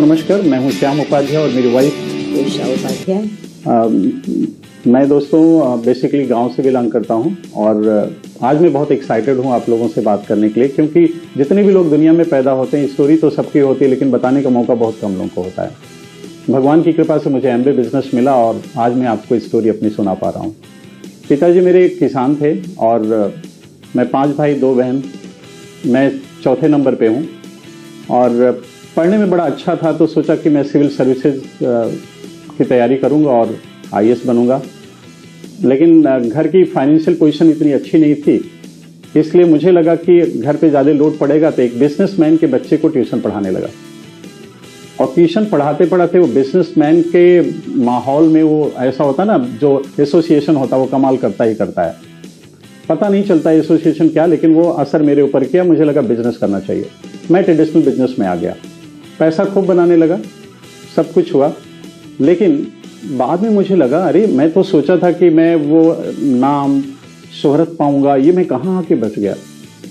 नमस्कार, मैं हूं श्याम उपाध्याय और मेरी वाइफ उषा उपाध्याय। मैं दोस्तों बेसिकली गांव से बिलोंग करता हूं और आज मैं बहुत एक्साइटेड हूं आप लोगों से बात करने के लिए, क्योंकि जितने भी लोग दुनिया में पैदा होते हैं स्टोरी तो सबकी होती है, लेकिन बताने का मौका बहुत कम लोगों को होता है। भगवान की कृपा से मुझे एमबीए बिजनेस मिला और आज मैं आपको स्टोरी अपनी सुना पा रहा हूँ। पिताजी मेरे एक किसान थे और मैं 5 भाई 2 बहन, मैं चौथे नंबर पे हूँ और पढ़ने में बड़ा अच्छा था, तो सोचा कि मैं सिविल सर्विसेज की तैयारी करूँगा और आईएएस बनूंगा। लेकिन घर की फाइनेंशियल पोजीशन इतनी अच्छी नहीं थी, इसलिए मुझे लगा कि घर पे ज़्यादा लोड पड़ेगा, तो एक बिजनेसमैन के बच्चे को ट्यूशन पढ़ाने लगा। और ट्यूशन पढ़ाते पढ़ाते वो बिजनेसमैन के माहौल में वो ऐसा होता ना, जो एसोसिएशन होता है वो कमाल करता ही करता है। पता नहीं चलता एसोसिएशन क्या, लेकिन वो असर मेरे ऊपर किया। मुझे लगा बिजनेस करना चाहिए। मैं ट्रेडिशनल बिजनेस में आ गया, पैसा खूब बनाने लगा, सब कुछ हुआ। लेकिन बाद में मुझे लगा, अरे मैं तो सोचा था कि मैं वो नाम शोहरत पाऊंगा, ये मैं कहाँ आके बच गया।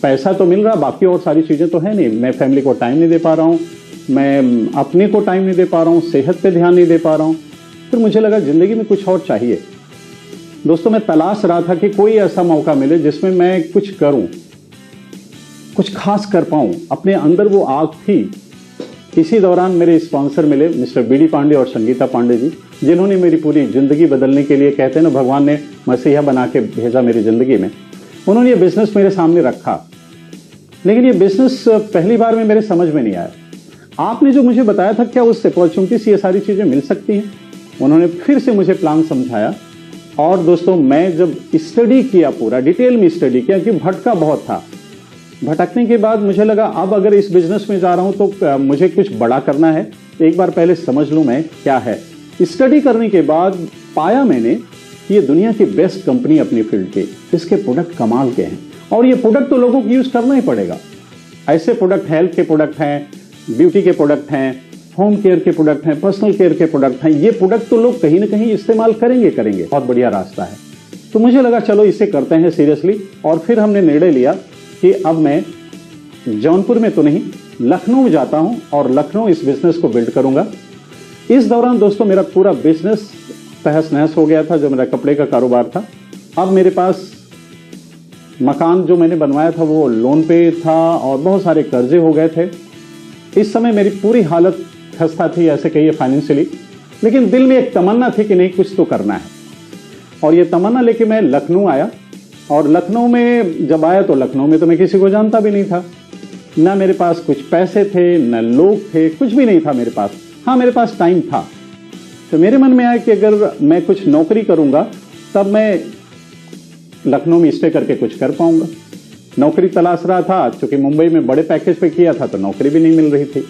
पैसा तो मिल रहा, बाकी और सारी चीज़ें तो है नहीं। मैं फैमिली को टाइम नहीं दे पा रहा हूँ, मैं अपने को टाइम नहीं दे पा रहा हूँ, सेहत पे ध्यान नहीं दे पा रहा हूँ। फिर मुझे लगा ज़िंदगी में कुछ और चाहिए। दोस्तों, मैं तलाश रहा था कि कोई ऐसा मौका मिले जिसमें मैं कुछ करूँ, कुछ खास कर पाऊँ। अपने अंदर वो आग थी। इसी दौरान मेरे स्पॉन्सर मिले, मिस्टर बीडी पांडे और संगीता पांडे जी, जिन्होंने मेरी पूरी ज़िंदगी बदलने के लिए, कहते हैं ना, भगवान ने मसीहा बना के भेजा मेरी ज़िंदगी में। उन्होंने ये बिज़नेस मेरे सामने रखा, लेकिन ये बिज़नेस पहली बार में मेरे समझ में नहीं आया। आपने जो मुझे बताया था, क्या उस अपॉर्चुनिटी से ये सारी चीज़ें मिल सकती हैं? उन्होंने फिर से मुझे प्लान समझाया और दोस्तों, मैं जब स्टडी किया, पूरा डिटेल में स्टडी किया, कि भटका बहुत था। भटकने के बाद मुझे लगा, अब अगर इस बिजनेस में जा रहा हूं तो मुझे कुछ बड़ा करना है, एक बार पहले समझ लूं मैं क्या है। स्टडी करने के बाद पाया मैंने कि ये दुनिया की बेस्ट कंपनी अपनी फील्ड की, इसके प्रोडक्ट कमाल के हैं और ये प्रोडक्ट तो लोगों को यूज करना ही पड़ेगा। ऐसे प्रोडक्ट, हेल्थ के प्रोडक्ट हैं, ब्यूटी के प्रोडक्ट हैं, होम केयर के प्रोडक्ट हैं, पर्सनल केयर के प्रोडक्ट हैं। ये प्रोडक्ट तो लोग कहीं ना कहीं इस्तेमाल करेंगे। बहुत बढ़िया रास्ता है। तो मुझे लगा चलो इसे करते हैं सीरियसली। और फिर हमने निर्णय लिया कि अब मैं जौनपुर में तो नहीं, लखनऊ में जाता हूं और लखनऊ इस बिजनेस को बिल्ड करूंगा। इस दौरान दोस्तों मेरा पूरा बिजनेस तहस नहस हो गया था। जो मेरा कपड़े का कारोबार था, अब मेरे पास मकान जो मैंने बनवाया था वो लोन पे था और बहुत सारे कर्जे हो गए थे। इस समय मेरी पूरी हालत खस्ता थी, ऐसे कहिए फाइनेंशियली। लेकिन दिल में एक तमन्ना थी कि नहीं, कुछ तो करना है। और ये तमन्ना लेके मैं लखनऊ आया। और लखनऊ में जब आया तो लखनऊ में तो मैं किसी को जानता भी नहीं था, ना मेरे पास कुछ पैसे थे, ना लोग थे, कुछ भी नहीं था मेरे पास। हाँ, मेरे पास टाइम था। तो मेरे मन में आया कि अगर मैं कुछ नौकरी करूंगा तब मैं लखनऊ में स्टे करके कुछ कर पाऊंगा। नौकरी तलाश रहा था, चूंकि मुंबई में बड़े पैकेज पे किया था तो नौकरी भी नहीं मिल रही थी।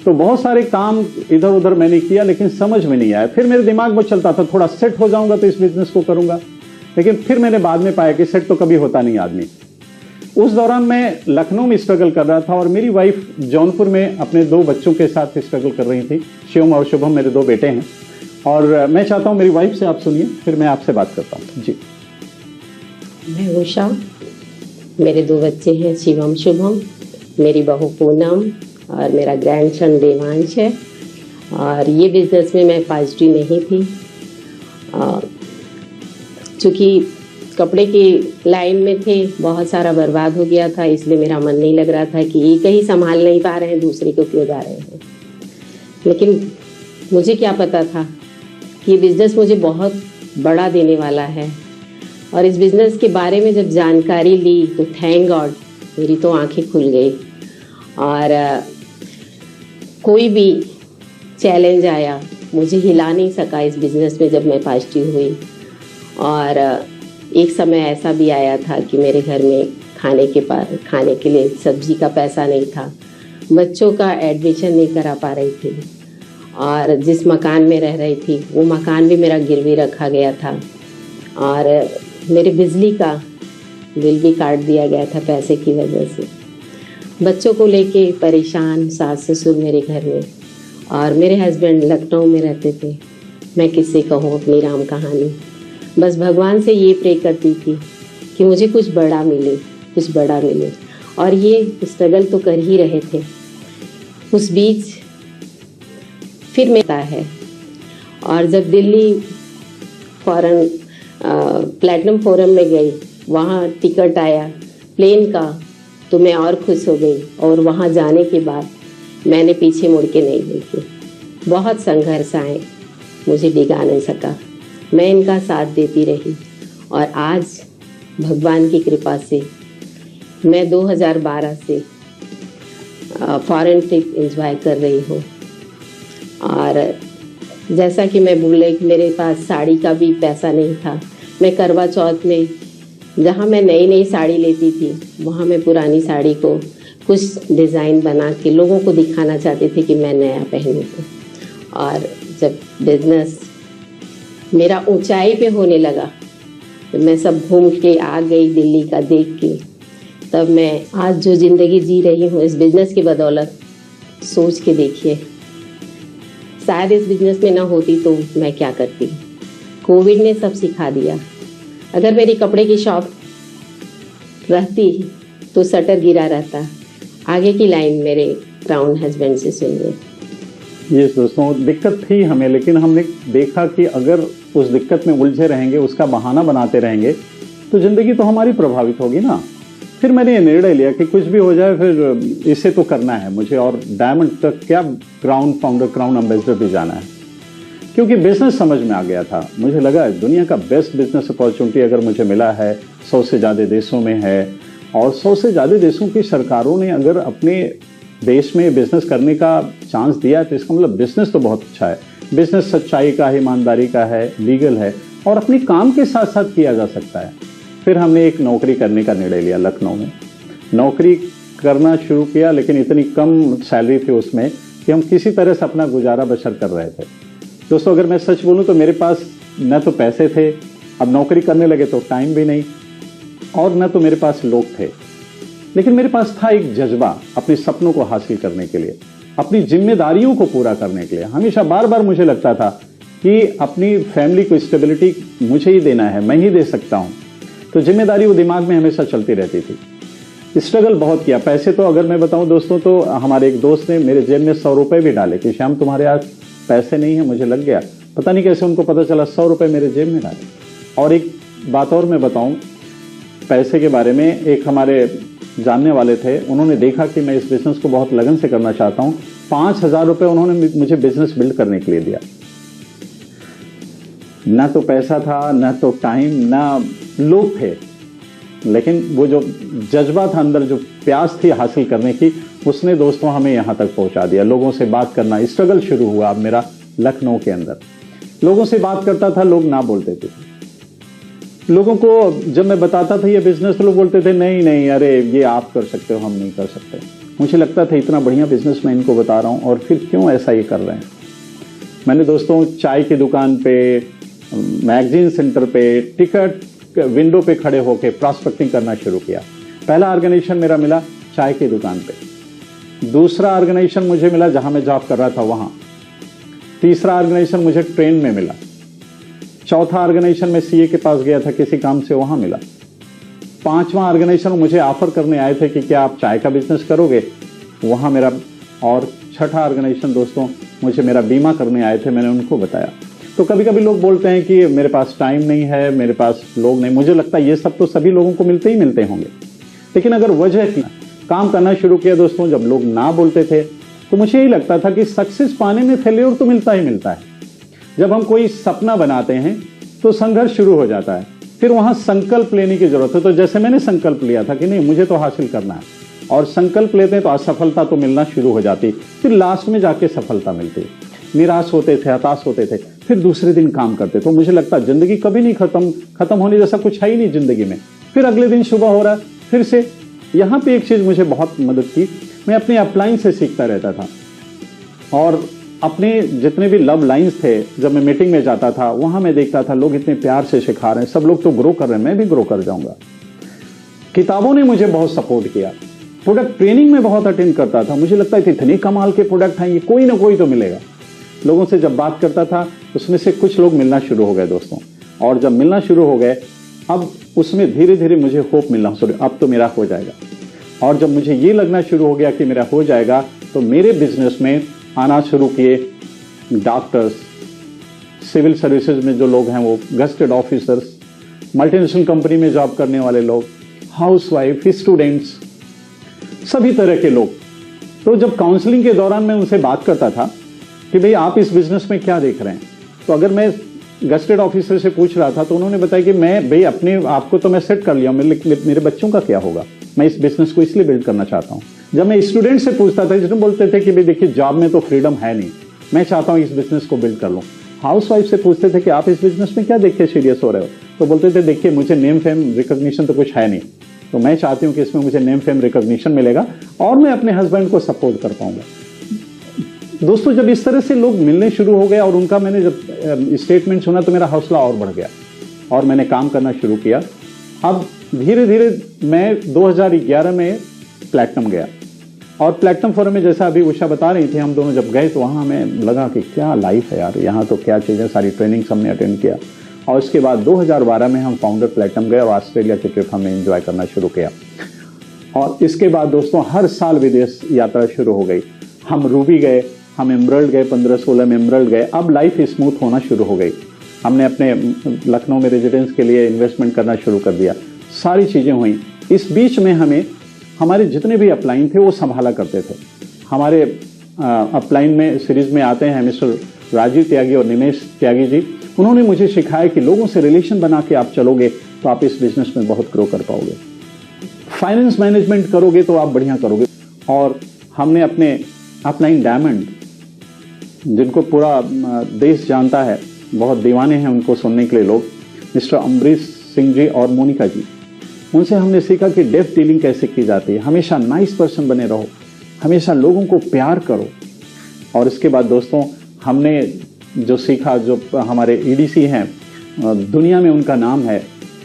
तो बहुत सारे काम इधर उधर मैंने किया, लेकिन समझ में नहीं आया। फिर मेरे दिमाग में चलता था, थोड़ा सेट हो जाऊंगा तो इस बिजनेस को करूंगा। लेकिन फिर मैंने बाद में पाया कि सेट तो कभी होता नहीं आदमी। उस दौरान मैं लखनऊ में स्ट्रगल कर रहा था और मेरी वाइफ जौनपुर में अपने 2 बच्चों के साथ स्ट्रगल कर रही थी। शिवम और शुभम मेरे 2 बेटे हैं। और मैं चाहता हूं मेरी वाइफ से आप सुनिए, फिर मैं आपसे बात करता हूं। जी। मैं उषा, मेरे 2 बच्चे हैं, शिवम शुभम, मेरी बहू पूनम और मेरा ग्रैंडसन देवांश है। और ये बिजनेस में मैं पॉजिटिव नहीं थी, चूँकि कपड़े की लाइन में थे, बहुत सारा बर्बाद हो गया था। इसलिए मेरा मन नहीं लग रहा था कि एक ही संभाल नहीं पा रहे हैं, दूसरे को क्यों जा रहे हैं। लेकिन मुझे क्या पता था कि ये बिज़नेस मुझे बहुत बड़ा देने वाला है। और इस बिज़नेस के बारे में जब जानकारी ली तो थैंक गॉड मेरी तो आंखें खुल गई। और कोई भी चैलेंज आया मुझे हिला नहीं सका इस बिज़नेस में जब मैं पॉजिटिव हुई। और एक समय ऐसा भी आया था कि मेरे घर में खाने के लिए सब्जी का पैसा नहीं था, बच्चों का एडमिशन नहीं करा पा रही थी, और जिस मकान में रह रही थी वो मकान भी मेरा गिरवी रखा गया था। और मेरे बिजली का बिल भी काट दिया गया था पैसे की वजह से। बच्चों को लेके परेशान, सास ससुर मेरे घर में, और मेरे हस्बैंड लखनऊ में रहते थे। मैं किससे कहूँ अपनी राम कहानी। बस भगवान से ये प्रे करती थी कि मुझे कुछ बड़ा मिले, कुछ बड़ा मिले। और ये स्ट्रगल तो कर ही रहे थे। उस बीच फिर मिलता है। और जब दिल्ली फॉरेन प्लेटिनम फोरम में गई, वहाँ टिकट आया प्लेन का, तो मैं और खुश हो गई। और वहाँ जाने के बाद मैंने पीछे मुड़ के नहीं देखी। बहुत संघर्ष आए, मुझे डिगा नहीं सका, मैं इनका साथ देती रही। और आज भगवान की कृपा से मैं 2012 से फॉरेन ट्रिप एंजॉय कर रही हूँ। और जैसा कि मैं बोले कि मेरे पास साड़ी का भी पैसा नहीं था। मैं करवा चौथ में जहाँ मैं नई नई साड़ी लेती थी, वहाँ मैं पुरानी साड़ी को कुछ डिज़ाइन बना के लोगों को दिखाना चाहती थी कि मैं नया पहनी हूँ। और जब बिजनेस मेरा ऊंचाई पे होने लगा, तो मैं सब घूम के आ गई दिल्ली का देख के। तब मैं आज जो ज़िंदगी जी रही हूँ इस बिज़नेस की बदौलत, सोच के देखिए, शायद इस बिज़नेस में ना होती तो मैं क्या करती। कोविड ने सब सिखा दिया। अगर मेरी कपड़े की शॉप रहती तो शटर गिरा रहता। आगे की लाइन मेरे क्राउन हस्बैंड से सुनिए। ये दोस्तों, दिक्कत थी हमें, लेकिन हमने देखा कि अगर उस दिक्कत में उलझे रहेंगे, उसका बहाना बनाते रहेंगे, तो ज़िंदगी तो हमारी प्रभावित होगी ना। फिर मैंने ये निर्णय लिया कि कुछ भी हो जाए, फिर इसे तो करना है मुझे, और डायमंड तक क्या, क्राउन फाउंडर, क्राउन एम्बेसडर भी जाना है। क्योंकि बिजनेस समझ में आ गया था। मुझे लगा दुनिया का बेस्ट बिजनेस अपॉर्चुनिटी अगर मुझे मिला है, 100 से ज़्यादा देशों में है, और 100 से ज़्यादा देशों की सरकारों ने अगर अपने देश में बिजनेस करने का चांस दिया है, तो इसका मतलब बिजनेस तो बहुत अच्छा है। बिजनेस सच्चाई का है, ईमानदारी का है, लीगल है, और अपने काम के साथ साथ किया जा सकता है। फिर हमने एक नौकरी करने का निर्णय लिया। लखनऊ में नौकरी करना शुरू किया, लेकिन इतनी कम सैलरी थी उसमें कि हम किसी तरह से अपना गुजारा बसर कर रहे थे। दोस्तों, अगर मैं सच बोलूं तो मेरे पास न तो पैसे थे, अब नौकरी करने लगे तो टाइम भी नहीं, और न तो मेरे पास लोग थे। लेकिन मेरे पास था एक जज्बा अपने सपनों को हासिल करने के लिए, अपनी जिम्मेदारियों को पूरा करने के लिए। हमेशा बार बार मुझे लगता था कि अपनी फैमिली को स्टेबिलिटी मुझे ही देना है, मैं ही दे सकता हूं। तो जिम्मेदारी वो दिमाग में हमेशा चलती रहती थी। स्ट्रगल बहुत किया। पैसे तो अगर मैं बताऊं दोस्तों, तो हमारे एक दोस्त ने मेरे जेब में 100 रुपए भी डाले कि श्याम तुम्हारे आज पैसे नहीं है। मुझे लग गया, पता नहीं कैसे उनको पता चला, 100 रुपए मेरे जेब में डाले। और एक बात और मैं बताऊं पैसे के बारे में, एक हमारे जानने वाले थे, उन्होंने देखा कि मैं इस बिजनेस को बहुत लगन से करना चाहता हूं, 5,000 रुपए उन्होंने मुझे बिजनेस बिल्ड करने के लिए दिया। ना तो पैसा था, ना तो टाइम, ना लोग थे, लेकिन वो जो जज्बा था अंदर, जो प्यास थी हासिल करने की, उसने दोस्तों हमें यहाँ तक पहुँचा दिया। लोगों से बात करना, स्ट्रगल शुरू हुआ अब मेरा लखनऊ के अंदर। लोगों से बात करता था, लोग ना बोलते थे। लोगों को जब मैं बताता था ये बिजनेस, तो लोग बोलते थे नहीं नहीं, अरे ये आप कर सकते हो, हम नहीं कर सकते। मुझे लगता था इतना बढ़िया बिजनेस मैं इनको बता रहा हूँ, और फिर क्यों ऐसा ये कर रहे हैं। मैंने दोस्तों चाय की दुकान पे, मैगजीन सेंटर पे, टिकट विंडो पे खड़े होकर प्रॉस्पेक्टिंग करना शुरू किया। पहला ऑर्गेनाइजेशन मेरा मिला चाय की दुकान पे। दूसरा ऑर्गेनाइजेशन मुझे मिला जहां मैं जॉब कर रहा था वहां। तीसरा ऑर्गेनाइजेशन मुझे ट्रेन में मिला। चौथा ऑर्गेनाइजेशन में सीए के पास गया था किसी काम से, वहां मिला। पांचवा ऑर्गेनाइजेशन मुझे ऑफर करने आए थे कि क्या आप चाय का बिजनेस करोगे, वहां मेरा। और छठा ऑर्गेनाइजेशन दोस्तों मुझे मेरा बीमा करने आए थे, मैंने उनको बताया। तो कभी कभी लोग बोलते हैं कि मेरे पास टाइम नहीं है, मेरे पास लोग नहीं। मुझे लगता है ये सब तो सभी लोगों को मिलते ही मिलते होंगे, लेकिन अगर वजह काम करना शुरू किया दोस्तों, जब लोग ना बोलते थे, तो मुझे यही लगता था कि सक्सेस पाने में फेल्योर तो मिलता ही मिलता है। जब हम कोई सपना बनाते हैं तो संघर्ष शुरू हो जाता है, फिर वहां संकल्प लेने की जरूरत है। तो जैसे मैंने संकल्प लिया था कि नहीं मुझे तो हासिल करना है, और संकल्प लेते हैं तो असफलता तो मिलना शुरू हो जाती, फिर लास्ट में जाके सफलता मिलती। निराश होते थे, हताश होते थे, फिर दूसरे दिन काम करते। तो मुझे लगता जिंदगी कभी नहीं खत्म होने जैसा कुछ है ही नहीं जिंदगी में। फिर अगले दिन सुबह हो रहा, फिर से। यहाँ पे एक चीज मुझे बहुत मदद की, मैं अपने अपलाइन से सीखता रहता था, और अपने जितने भी लव लाइन्स थे, जब मैं मीटिंग में जाता था वहां मैं देखता था लोग इतने प्यार से सिखा रहे हैं, सब लोग तो ग्रो कर रहे हैं, मैं भी ग्रो कर जाऊंगा। किताबों ने मुझे बहुत सपोर्ट किया। प्रोडक्ट ट्रेनिंग में बहुत अटेंड करता था, मुझे लगता है कि इतने कमाल के प्रोडक्ट हैं, ये कोई ना कोई तो मिलेगा। लोगों से जब बात करता था उसमें से कुछ लोग मिलना शुरू हो गए दोस्तों, और जब मिलना शुरू हो गए अब उसमें धीरे धीरे मुझे होप मिलना शुरू, अब तो मेरा हो जाएगा। और जब मुझे ये लगना शुरू हो गया कि मेरा हो जाएगा, तो मेरे बिजनेस में आना शुरू किए डॉक्टर्स, सिविल सर्विसेज में जो लोग हैं वो गस्टेड ऑफिसर्स, मल्टीनेशनल कंपनी में जॉब करने वाले लोग, हाउसवाइफ, स्टूडेंट्स, सभी तरह के लोग। तो जब काउंसलिंग के दौरान मैं उनसे बात करता था कि भाई आप इस बिजनेस में क्या देख रहे हैं, तो अगर मैं गस्टेड ऑफिसर से पूछ रहा था तो उन्होंने बताया कि मैं भाई अपने आपको तो मैं सेट कर लिया, मेरे बच्चों का क्या होगा, मैं इस बिजनेस को इसलिए बिल्ड करना चाहता हूँ। जब मैं स्टूडेंट से पूछता था, जिसमें बोलते थे कि भाई देखिए जॉब में तो फ्रीडम है नहीं, मैं चाहता हूँ इस बिजनेस को बिल्ड कर लूँ। हाउसवाइफ से पूछते थे कि आप इस बिजनेस में क्या देख के सीरियस हो रहे हो, तो बोलते थे देखिए मुझे नेम फेम रिकॉग्निशन तो कुछ है नहीं, तो मैं चाहती हूँ कि इसमें मुझे नेम फेम रिकॉग्निशन मिलेगा और मैं अपने हस्बैंड को सपोर्ट कर पाऊंगा। दोस्तों जब इस तरह से लोग मिलने शुरू हो गए और उनका मैंने जब स्टेटमेंट सुना तो मेरा हौसला और बढ़ गया और मैंने काम करना शुरू किया। अब धीरे धीरे मैं 2011 में प्लैटिनम गया और प्लैटिनम फोरम में जैसा अभी उषा बता रही थी, हम दोनों जब गए तो वहाँ हमें लगा कि क्या लाइफ है यार, यहाँ तो क्या चीज़ें, सारी ट्रेनिंग हमने अटेंड किया। और उसके बाद 2012 में हम फाउंडर प्लैटिनम गए और ऑस्ट्रेलिया की ट्रिप हमने एंजॉय करना शुरू किया। और इसके बाद दोस्तों हर साल विदेश यात्रा शुरू हो गई। हम रूबी गए, हम एमरल्ड गए, 15-16 में एमरल्ड गए। अब लाइफ स्मूथ होना शुरू हो गई। हमने अपने लखनऊ में रेजिडेंस के लिए इन्वेस्टमेंट करना शुरू कर दिया, सारी चीज़ें हुई। इस बीच में हमारे जितने भी अपलाइन थे वो संभाला करते थे। हमारे अपलाइन में सीरीज में आते हैं मिस्टर राजीव त्यागी और निमेश त्यागी जी। उन्होंने मुझे सिखाया कि लोगों से रिलेशन बना के आप चलोगे तो आप इस बिजनेस में बहुत ग्रो कर पाओगे, फाइनेंस मैनेजमेंट करोगे तो आप बढ़िया करोगे। और हमने अपने अपलाइन डायमंड, जिनको पूरा देश जानता है, बहुत दीवाने हैं उनको सुनने के लिए लोग, मिस्टर अम्बरीश सिंह जी और मोनिका जी, उनसे हमने सीखा कि डेप्थ डीलिंग कैसे की जाती है। हमेशा नाइस पर्सन बने रहो, हमेशा लोगों को प्यार करो। और इसके बाद दोस्तों हमने जो सीखा, जो हमारे ईडीसी हैं, दुनिया में उनका नाम है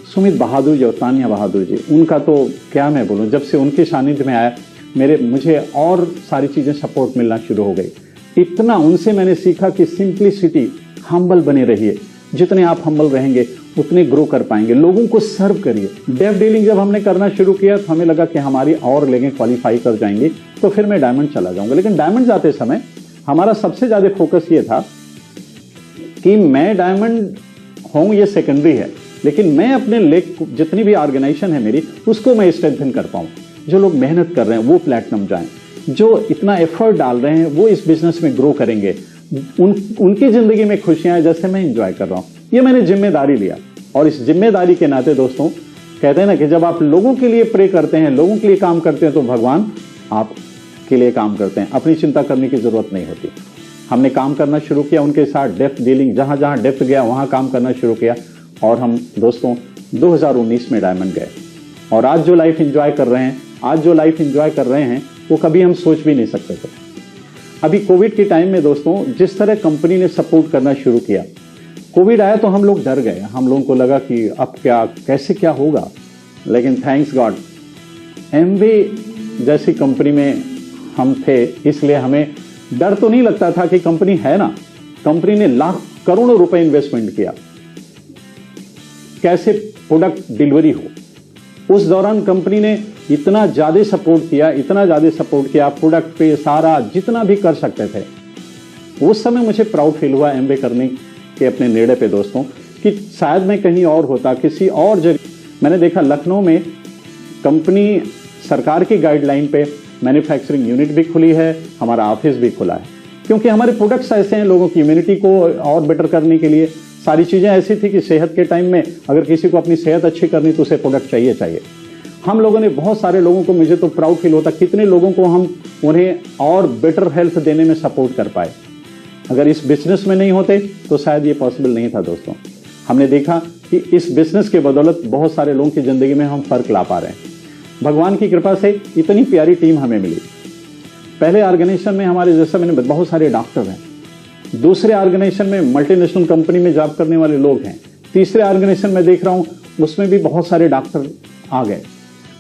सुमित बहादुर जी और तानिया बहादुर जी, उनका तो क्या मैं बोलूँ, जब से उनके सानिध्य में आया मुझे और सारी चीज़ें सपोर्ट मिलना शुरू हो गई। इतना उनसे मैंने सीखा कि सिंप्लिसिटी, हम्बल बने रहिए, जितने आप हम्बल रहेंगे उतने ग्रो कर पाएंगे। लोगों को सर्व करिए। डेप्थ डीलिंग जब हमने करना शुरू किया तो हमें लगा कि हमारी और लेगें क्वालिफाई कर जाएंगी तो फिर मैं डायमंड चला जाऊंगा। लेकिन डायमंड जाते समय हमारा सबसे ज़्यादा फोकस ये था कि मैं डायमंड हूँ, ये सेकेंडरी है, लेकिन मैं अपने लेग, जितनी भी ऑर्गेनाइजेशन है मेरी, उसको मैं स्ट्रेंथन कर पाऊँ। जो लोग मेहनत कर रहे हैं वो प्लैटिनम जाएं, जो इतना एफर्ट डाल रहे हैं वो इस बिजनेस में ग्रो करेंगे, उनकी जिंदगी में खुशियां जैसे मैं एंजॉय कर रहा हूं। ये मैंने जिम्मेदारी लिया। और इस जिम्मेदारी के नाते दोस्तों कहते हैं ना कि जब आप लोगों के लिए प्रे करते हैं, लोगों के लिए काम करते हैं, तो भगवान आपके लिए काम करते हैं। अपनी चिंता करने की जरूरत नहीं होती। हमने काम करना शुरू किया उनके साथ, डेप्थ डीलिंग, जहां जहां डेप्थ गया वहां काम करना शुरू किया। और हम दोस्तों 2019 में डायमंड गए। और आज जो लाइफ एंजॉय कर रहे हैं वो कभी हम सोच भी नहीं सकते थे। अभी कोविड के टाइम में दोस्तों जिस तरह कंपनी ने सपोर्ट करना शुरू किया, कोविड आया तो हम लोग डर गए। हम लोगों को लगा कि अब कैसे क्या होगा, लेकिन थैंक्स गॉड एमवे जैसी कंपनी में हम थे, इसलिए हमें डर तो नहीं लगता था कि कंपनी है ना। कंपनी ने लाख करोड़ों रुपए इन्वेस्टमेंट किया, कैसे प्रोडक्ट डिलीवरी हो। उस दौरान कंपनी ने इतना ज़्यादा सपोर्ट किया, प्रोडक्ट पे सारा जितना भी कर सकते थे। उस समय मुझे प्राउड फील हुआ एमबे करने के अपने निर्णय पे दोस्तों, कि शायद मैं कहीं और होता, किसी और जगह। मैंने देखा लखनऊ में कंपनी सरकार की गाइडलाइन पे मैन्युफैक्चरिंग यूनिट भी खुली है, हमारा ऑफिस भी खुला है, क्योंकि हमारे प्रोडक्ट्स ऐसे हैं, लोगों की इम्यूनिटी को और बेटर करने के लिए सारी चीज़ें ऐसी थी कि सेहत के टाइम में अगर किसी को अपनी सेहत अच्छी करनी तो उसे प्रोडक्ट चाहिए। हम लोगों ने बहुत सारे लोगों को, मुझे तो प्राउड फील होता कितने लोगों को हम उन्हें और बेटर हेल्थ देने में सपोर्ट कर पाए। अगर इस बिजनेस में नहीं होते तो शायद ये पॉसिबल नहीं था दोस्तों। हमने देखा कि इस बिजनेस के बदौलत बहुत सारे लोगों की ज़िंदगी में हम फ़र्क ला पा रहे हैं। भगवान की कृपा से इतनी प्यारी टीम हमें मिली। पहले ऑर्गेनाइजेशन में हमारे जैसा मैंने बहुत सारे डॉक्टर हैं, दूसरे ऑर्गेनाइजेशन में मल्टीनेशनल कंपनी में जॉब करने वाले लोग हैं, तीसरे ऑर्गेनाइजेशन में देख रहा हूँ उसमें भी बहुत सारे डॉक्टर आ गए,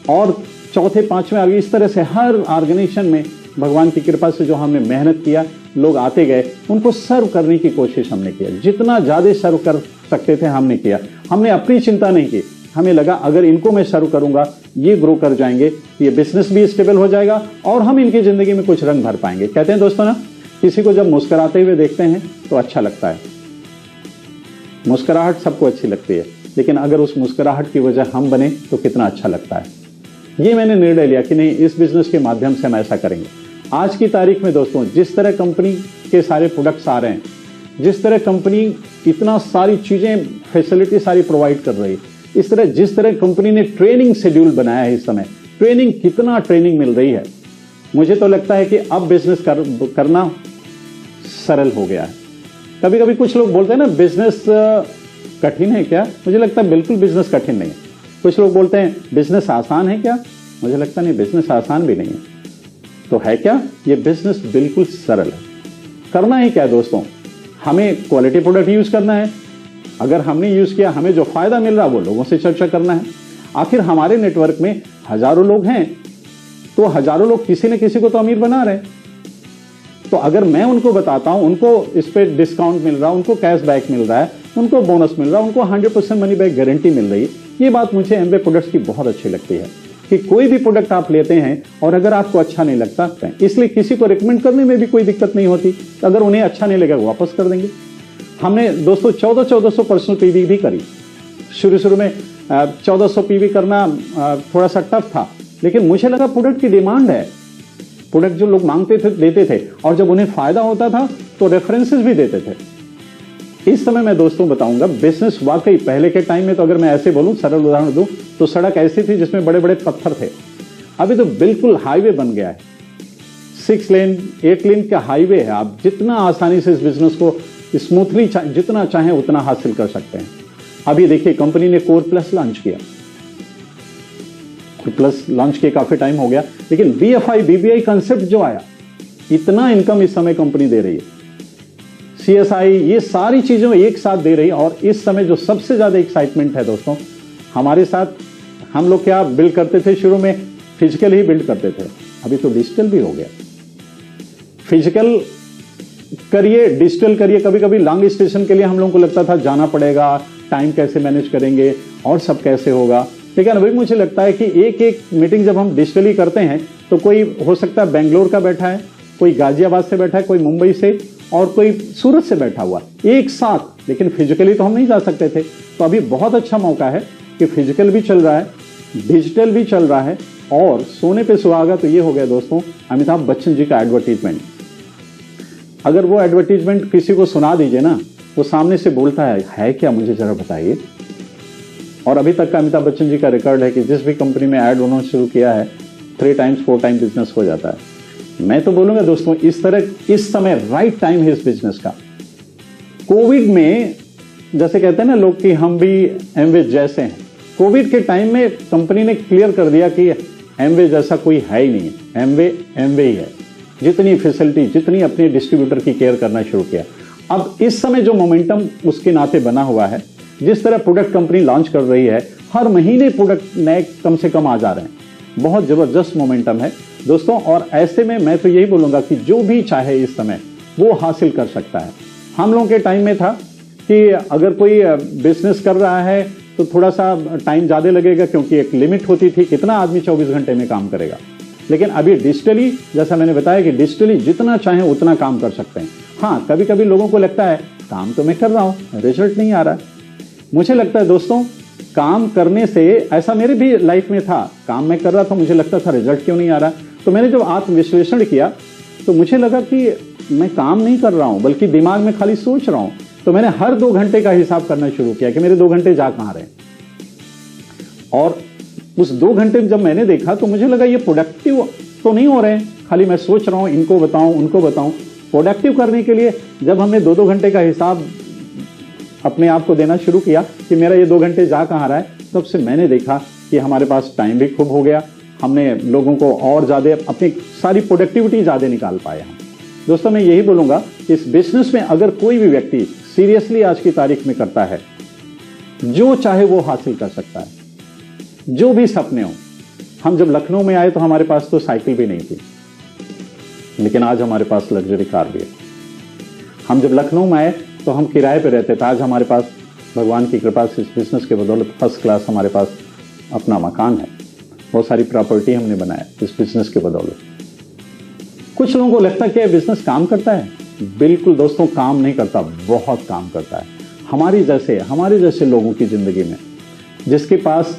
और चौथे पांचवें आ गए। इस तरह से हर ऑर्गेनाइजेशन में भगवान की कृपा से जो हमने मेहनत किया, लोग आते गए, उनको सर्व करने की कोशिश हमने किया। जितना ज़्यादा सर्व कर सकते थे हमने किया। हमने अपनी चिंता नहीं की। हमें लगा अगर इनको मैं सर्व करूंगा ये ग्रो कर जाएंगे, ये बिजनेस भी स्टेबल हो जाएगा और हम इनकी ज़िंदगी में कुछ रंग भर पाएंगे। कहते हैं दोस्तों ना किसी को जब मुस्कुराते हुए देखते हैं तो अच्छा लगता है, मुस्कुराहट सबको अच्छी लगती है, लेकिन अगर उस मुस्कुराहट की वजह हम बने तो कितना अच्छा लगता है। ये मैंने निर्णय लिया कि नहीं, इस बिजनेस के माध्यम से हम ऐसा करेंगे। आज की तारीख में दोस्तों जिस तरह कंपनी के सारे प्रोडक्ट्स आ रहे हैं, जिस तरह कंपनी इतना सारी चीजें फैसिलिटी सारी प्रोवाइड कर रही है, इस तरह जिस तरह कंपनी ने ट्रेनिंग शेड्यूल बनाया है, इस समय ट्रेनिंग कितना ट्रेनिंग मिल रही है, मुझे तो लगता है कि अब बिजनेस करना सरल हो गया है। कभी कभी कुछ लोग बोलते हैं ना बिजनेस कठिन है क्या, मुझे लगता है बिल्कुल बिजनेस कठिन नहीं है। कुछ लोग बोलते हैं बिजनेस आसान है क्या, मुझे लगता नहीं, बिजनेस आसान भी नहीं है। तो है क्या, ये बिजनेस बिल्कुल सरल है। करना ही क्या है दोस्तों, हमें क्वालिटी प्रोडक्ट यूज करना है। अगर हमने यूज किया, हमें जो फायदा मिल रहा है वो लोगों से चर्चा करना है। आखिर हमारे नेटवर्क में हजारों लोग हैं, तो हजारों लोग किसी न किसी को तो अमीर बना रहे हैं। तो अगर मैं उनको बताता हूं, उनको इस पे डिस्काउंट मिल रहा है, उनको कैशबैक मिल रहा है, उनको बोनस मिल रहा है, उनको 100% मनी बैक गारंटी मिल रही है, ये बात मुझे एमवे प्रोडक्ट्स की बहुत अच्छी लगती है कि कोई भी प्रोडक्ट आप लेते हैं और अगर आपको अच्छा नहीं लगता, इसलिए किसी को रिकमेंड करने में भी कोई दिक्कत नहीं होती। अगर उन्हें अच्छा नहीं लगेगा वापस कर देंगे। हमने दोस्तों 1400 पर्सनल पीवी भी करी। शुरू में 1400 पीवी करना थोड़ा सा टफ था, लेकिन मुझे लगा प्रोडक्ट की डिमांड है, प्रोडक्ट जो लोग मांगते थे देते थे, और जब उन्हें फायदा होता था तो रेफरेंसेस भी देते थे। इस समय मैं दोस्तों बताऊंगा बिजनेस वाकई पहले के टाइम में, तो अगर मैं ऐसे बोलूं, सरल उदाहरण दूं, तो सड़क ऐसी थी जिसमें बड़े बड़े पत्थर थे। अभी तो बिल्कुल हाईवे बन गया है, 6 लेन 8 लेन का हाईवे है। आप जितना आसानी से इस बिजनेस को स्मूथली जितना चाहें उतना हासिल कर सकते हैं। अभी देखिए कंपनी ने कोर प्लस लॉन्च किया, प्लस लॉन्च के काफी टाइम हो गया, लेकिन बीएफआई बीबीआई कंसेप्ट जो आया, इतना इनकम इस समय कंपनी दे रही है। सीएसआई, ये सारी चीजें एक साथ दे रही है। और इस समय जो सबसे ज्यादा एक्साइटमेंट है दोस्तों, हमारे साथ हम लोग क्या बिल्ड करते थे, शुरू में फिजिकल ही बिल्ड करते थे, अभी तो डिजिटल भी हो गया। फिजिकल करिए, डिजिटल करिए। कभी कभी लॉन्ग स्टेशन के लिए हम लोगों को लगता था जाना पड़ेगा, टाइम कैसे मैनेज करेंगे और सब कैसे होगा, लेकिन अभी मुझे लगता है कि एक एक मीटिंग जब हम डिजिटली करते हैं तो कोई हो सकता है बेंगलोर का बैठा है, कोई गाजियाबाद से बैठा है, कोई मुंबई से और कोई सूरत से बैठा हुआ एक साथ, लेकिन फिजिकली तो हम नहीं जा सकते थे। तो अभी बहुत अच्छा मौका है कि फिजिकल भी चल रहा है, डिजिटल भी चल रहा है, और सोने पे सुहागा तो ये हो गया दोस्तों अमिताभ बच्चन जी का एडवर्टीजमेंट। अगर वो एडवर्टीजमेंट किसी को सुना दीजिए ना, वो सामने से बोलता है क्या, मुझे जरा बताइए। और अभी तक का अमिताभ बच्चन जी का रिकॉर्ड है कि जिस भी कंपनी में ऐड उन्होंने शुरू किया है 3 टाइम्स 4 टाइम बिजनेस हो जाता है। मैं तो बोलूंगा दोस्तों इस तरह इस समय राइट टाइम है इस बिजनेस का। कोविड में जैसे कहते हैं ना लोग कि हम भी एमवे जैसे हैं, कोविड के टाइम में कंपनी ने क्लियर कर दिया कि एमवे जैसा कोई है ही नहीं है, एमवे ही है। जितनी फैसिलिटी, जितनी अपने डिस्ट्रीब्यूटर की केयर करना शुरू किया। अब इस समय जो मोमेंटम उसके नाते बना हुआ है, जिस तरह प्रोडक्ट कंपनी लॉन्च कर रही है, हर महीने प्रोडक्ट नए कम से कम आ जा रहे हैं, बहुत जबरदस्त मोमेंटम है दोस्तों। और ऐसे में मैं तो यही बोलूंगा कि जो भी चाहे इस समय वो हासिल कर सकता है। हम लोगों के टाइम में था कि अगर कोई बिजनेस कर रहा है तो थोड़ा सा टाइम ज्यादा लगेगा, क्योंकि एक लिमिट होती थी कितना आदमी 24 घंटे में काम करेगा। लेकिन अभी डिजिटली, जैसा मैंने बताया कि डिजिटली जितना चाहे उतना काम कर सकते हैं। हाँ, कभी कभी लोगों को लगता है काम तो मैं कर रहा हूं, रिजल्ट नहीं आ रहा है। मुझे लगता है दोस्तों काम करने से, ऐसा मेरे भी लाइफ में था, काम मैं कर रहा था, मुझे लगता था रिजल्ट क्यों नहीं आ रहा। तो मैंने जब आत्मविश्लेषण किया तो मुझे लगा कि मैं काम नहीं कर रहा हूं, बल्कि दिमाग में खाली सोच रहा हूं। तो मैंने हर 2 घंटे का हिसाब करना शुरू किया कि मेरे 2 घंटे जा कहां रहे। और उस 2 घंटे में जब मैंने देखा तो मुझे लगा ये प्रोडक्टिव तो नहीं हो रहे हैं, खाली मैं सोच रहा हूं, इनको बताऊं उनको बताऊं। प्रोडक्टिव करने के लिए जब हमने 2-2 घंटे का हिसाब अपने आप को देना शुरू किया कि मेरा ये 2 घंटे जा कहां रहा है, तब से मैंने देखा कि हमारे पास टाइम भी खूब हो गया। हमने लोगों को और ज्यादा अपनी सारी प्रोडक्टिविटी ज्यादा निकाल पाए हम। दोस्तों मैं यही बोलूंगा कि इस बिजनेस में अगर कोई भी व्यक्ति सीरियसली आज की तारीख में करता है, जो चाहे वो हासिल कर सकता है, जो भी सपने हो। हम जब लखनऊ में आए तो हमारे पास तो साइकिल भी नहीं थी, लेकिन आज हमारे पास लग्जरी कार भी है। हम जब लखनऊ में आए तो हम किराए पे रहते थे, आज हमारे पास भगवान की कृपा से इस बिजनेस के बदौलत फर्स्ट क्लास हमारे पास अपना मकान है, बहुत सारी प्रॉपर्टी हमने बनाया इस बिजनेस के बदौलत। कुछ लोगों को लगता है कि बिजनेस काम करता है। बिल्कुल दोस्तों, काम नहीं करता, बहुत काम करता है। हमारे जैसे लोगों की जिंदगी में, जिसके पास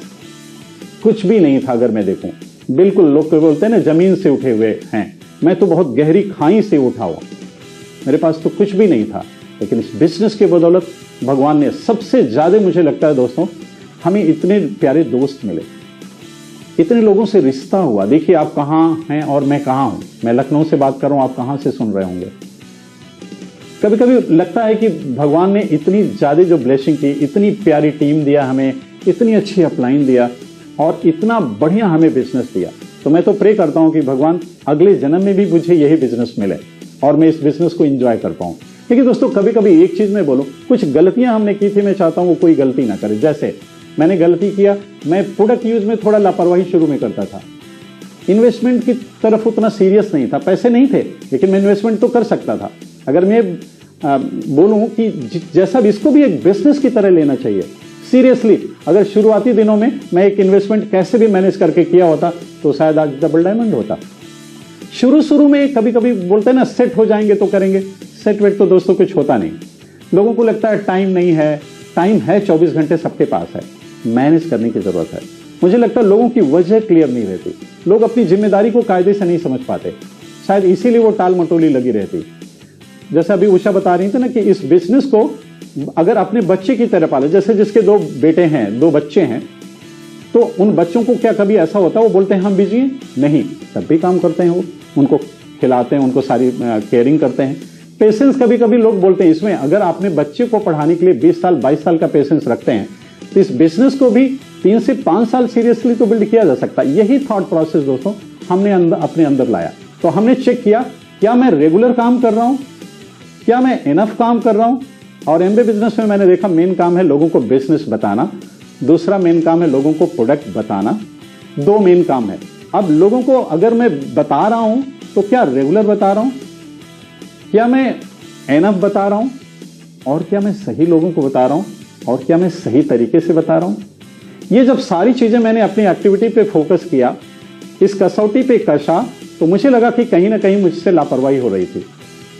कुछ भी नहीं था, अगर मैं देखूं, बिल्कुल लोग बोलते हैं ना जमीन से उठे हुए हैं, मैं तो बहुत गहरी खाई से उठा हुआ, मेरे पास तो कुछ भी नहीं था, लेकिन इस बिजनेस के बदौलत भगवान ने सबसे ज्यादा, मुझे लगता है दोस्तों, हमें इतने प्यारे दोस्त मिले, इतने लोगों से रिश्ता हुआ। देखिए आप कहाँ हैं और मैं कहाँ हूं। मैं लखनऊ से बात कर रहा हूं, आप कहाँ से सुन रहे होंगे। कभी कभी लगता है कि भगवान ने इतनी ज्यादा जो ब्लेसिंग की, इतनी प्यारी टीम दिया हमें, इतनी अच्छी अपलाइन दिया और इतना बढ़िया हमें बिजनेस दिया। तो मैं तो प्रे करता हूं कि भगवान अगले जन्म में भी मुझे यही बिजनेस मिले और मैं इस बिजनेस को एंजॉय कर पाऊं। लेकिन दोस्तों कभी कभी एक चीज मैं बोलूं, कुछ गलतियां हमने की थी, मैं चाहता हूं वो कोई गलती ना करे। जैसे मैंने गलती किया, मैं प्रोडक्ट यूज में थोड़ा लापरवाही शुरू में करता था, इन्वेस्टमेंट की तरफ उतना सीरियस नहीं था, पैसे नहीं थे लेकिन मैं इन्वेस्टमेंट तो कर सकता था। अगर मैं बोलूं कि जैसा भी इसको भी एक बिजनेस की तरह लेना चाहिए सीरियसली, अगर शुरुआती दिनों में मैं एक इन्वेस्टमेंट कैसे भी मैनेज करके किया होता तो शायद आज डबल डायमंड होता। शुरू में कभी कभी बोलते हैं ना सेट हो जाएंगे तो करेंगे, सेट वेट तो दोस्तों कुछ होता नहीं। लोगों को लगता है टाइम नहीं है, टाइम है, 24 घंटे सबके पास है, मैनेज करने की जरूरत है। मुझे लगता है लोगों की वजह क्लियर नहीं रहती, लोग अपनी जिम्मेदारी को कायदे से नहीं समझ पाते, शायद इसीलिए वो टाल मटोली लगी रहती। जैसे अभी उषा बता रही थी ना कि इस बिजनेस को अगर अपने बच्चे की तरह पाले, जैसे जिसके 2 बेटे हैं, 2 बच्चे हैं, तो उन बच्चों को क्या कभी ऐसा होता है वो बोलते हैं हम बिजी हैं? नहीं, तब भी काम करते हैं, वो उनको खिलाते हैं, उनको सारी केयरिंग करते हैं। पेशेंस कभी कभी लोग बोलते हैं इसमें, अगर आपने बच्चे को पढ़ाने के लिए 20 साल 22 साल का पेशेंस रखते हैं तो इस बिजनेस को भी 3 से 5 साल सीरियसली तो बिल्ड किया जा सकता है। यही थॉट प्रोसेस दोस्तों हमने अपने अंदर लाया। तो हमने चेक किया, क्या मैं रेगुलर काम कर रहा हूं, क्या मैं इनफ काम कर रहा हूं। और एमबीए बिजनेस में मैंने देखा मेन काम है लोगों को बिजनेस बताना, दूसरा मेन काम है लोगों को प्रोडक्ट बताना, 2 मेन काम है। अब लोगों को अगर मैं बता रहा हूं तो क्या रेगुलर बता रहा हूं, क्या मैं एनफ बता रहा हूं, और क्या मैं सही लोगों को बता रहा हूं, और क्या मैं सही तरीके से बता रहा हूं। ये जब सारी चीजें मैंने अपनी एक्टिविटी पे फोकस किया, इस कसौटी पे कसा, तो मुझे लगा कि कहीं ना कहीं मुझसे लापरवाही हो रही थी।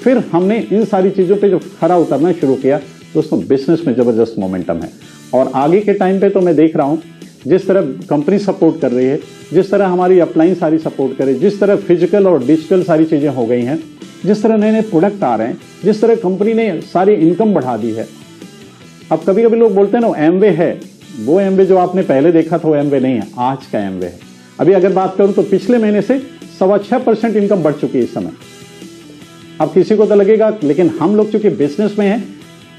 फिर हमने इन सारी चीजों पे जो खरा उतरना शुरू किया, दोस्तों बिजनेस में जबरदस्त मोमेंटम है। और आगे के टाइम पे तो मैं देख रहा हूं जिस तरह कंपनी सपोर्ट कर रही है, जिस तरह हमारी अपलाइन सारी सपोर्ट करे, जिस तरह फिजिकल और डिजिटल सारी चीजें हो गई हैं, जिस तरह नए नए प्रोडक्ट आ रहे हैं, जिस तरह कंपनी ने सारी इनकम बढ़ा दी है। अब कभी कभी लोग बोलते हैं ना एमवे है, वो एमवे जो आपने पहले देखा था वो एमवे नहीं है, आज का एमवे है। अभी अगर बात करूं तो पिछले महीने से 6.25% इनकम बढ़ चुकी है इस समय। अब किसी को तो लगेगा, लेकिन हम लोग चूंकि बिजनेस में हैं,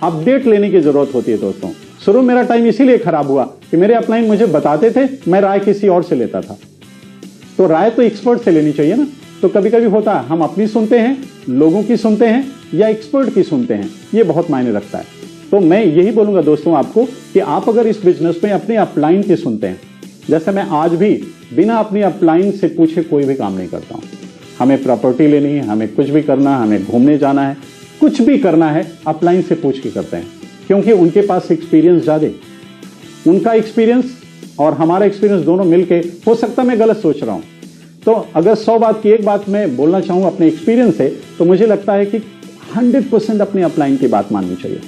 अपडेट लेने की जरूरत होती है दोस्तों। शुरू मेरा टाइम इसीलिए खराब हुआ कि मेरे अपलाइन मुझे बताते थे, मैं राय किसी और से लेता था। तो राय तो एक्सपर्ट से लेनी चाहिए ना। तो कभी कभी होता है हम अपनी सुनते हैं, लोगों की सुनते हैं, या एक्सपर्ट की सुनते हैं, ये बहुत मायने रखता है। तो मैं यही बोलूंगा दोस्तों आपको कि आप अगर इस बिजनेस में अपने अपलाइन की सुनते हैं, जैसे मैं आज भी बिना अपनी अपलाइन से पूछे कोई भी काम नहीं करता हूं। हमें प्रॉपर्टी लेनी है, हमें कुछ भी करना है, हमें घूमने जाना है, कुछ भी करना है, अपलाइन से पूछ के करते हैं, क्योंकि उनके पास एक्सपीरियंस ज्यादा। उनका एक्सपीरियंस और हमारा एक्सपीरियंस दोनों मिलके, हो सकता है मैं गलत सोच रहा हूं, तो अगर 100 बात की एक बात मैं बोलना चाहूं अपने एक्सपीरियंस से, तो मुझे लगता है कि 100% अपने अपलाइन की बात माननी चाहिए।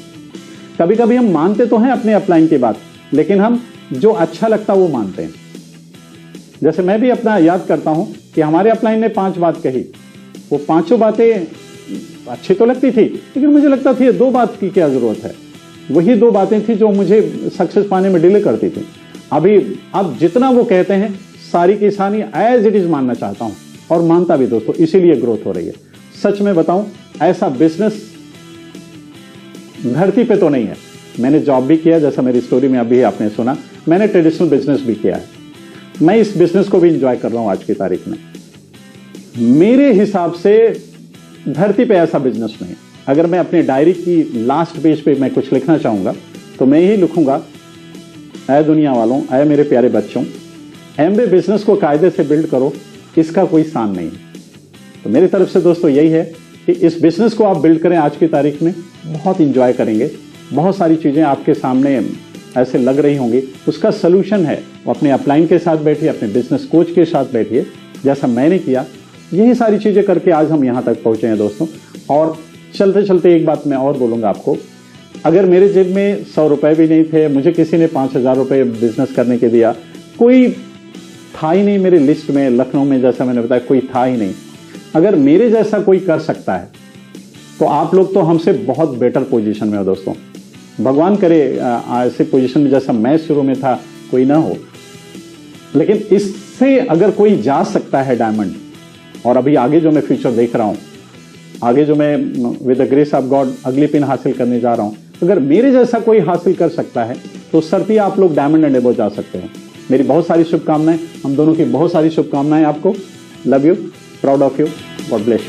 कभी कभी हम मानते तो हैं अपने अपलाइन की बात, लेकिन हम जो अच्छा लगता है वो मानते हैं। जैसे मैं भी अपना याद करता हूं कि हमारे अपलाइन ने 5 बात कही, वो 5 बातें अच्छी तो लगती थी, लेकिन मुझे लगता थी 2 बात की क्या जरूरत है। वही 2 बातें थी जो मुझे सक्सेस पाने में डिले करती थी। अब जितना वो कहते हैं सारी की सारी एज इट इज मानना चाहता हूं, और मानता भी दोस्तों, इसीलिए ग्रोथ हो रही है। सच में बताऊं, ऐसा बिजनेस धरती पे तो नहीं है। मैंने जॉब भी किया, जैसा मेरी स्टोरी में अभी आपने सुना, मैंने ट्रेडिशनल बिजनेस भी किया है। मैं इस बिजनेस को भी एंजॉय कर रहा हूं आज की तारीख में। मेरे हिसाब से धरती पे ऐसा बिजनेस नहीं। अगर मैं अपनी डायरी की लास्ट पेज पे मैं कुछ लिखना चाहूंगा तो मैं यही लिखूंगा, ऐ दुनिया वालों, ऐ मेरे प्यारे बच्चों, एमबीए बिजनेस को कायदे से बिल्ड करो, इसका कोई स्थान नहीं है। तो मेरी तरफ से दोस्तों यही है कि इस बिजनेस को आप बिल्ड करें, आज की तारीख में बहुत इंजॉय करेंगे। बहुत सारी चीजें आपके सामने ऐसे लग रही होंगी, उसका सोल्यूशन है। वो अपने अपलाइन के साथ बैठिए, अपने बिजनेस कोच के साथ बैठिए, जैसा मैंने किया, यही सारी चीजें करके आज हम यहाँ तक पहुंचे हैं दोस्तों। और चलते चलते एक बात मैं और बोलूंगा आपको, अगर मेरे जेब में 100 रुपए भी नहीं थे, मुझे किसी ने 5,000 रुपए बिजनेस करने के दिया, कोई था ही नहीं मेरी लिस्ट में, लखनऊ में जैसा मैंने बताया कोई था ही नहीं, अगर मेरे जैसा कोई कर सकता है तो आप लोग तो हमसे बहुत बेटर पोजीशन में हो दोस्तों। भगवान करे ऐसे पोजीशन में जैसा मैं शुरू में था कोई ना हो, लेकिन इससे अगर कोई जा सकता है डायमंड, और अभी आगे जो मैं फ्यूचर देख रहा हूं, आगे जो मैं with the grace of God अगली पिन हासिल करने जा रहा हूं, अगर मेरे जैसा कोई हासिल कर सकता है तो सर्ती आप लोग डायमंड एंड एबो जा सकते हैं। मेरी बहुत सारी शुभकामनाएं, हम दोनों की बहुत सारी शुभकामनाएं आपको। Love you, proud of you, God bless you.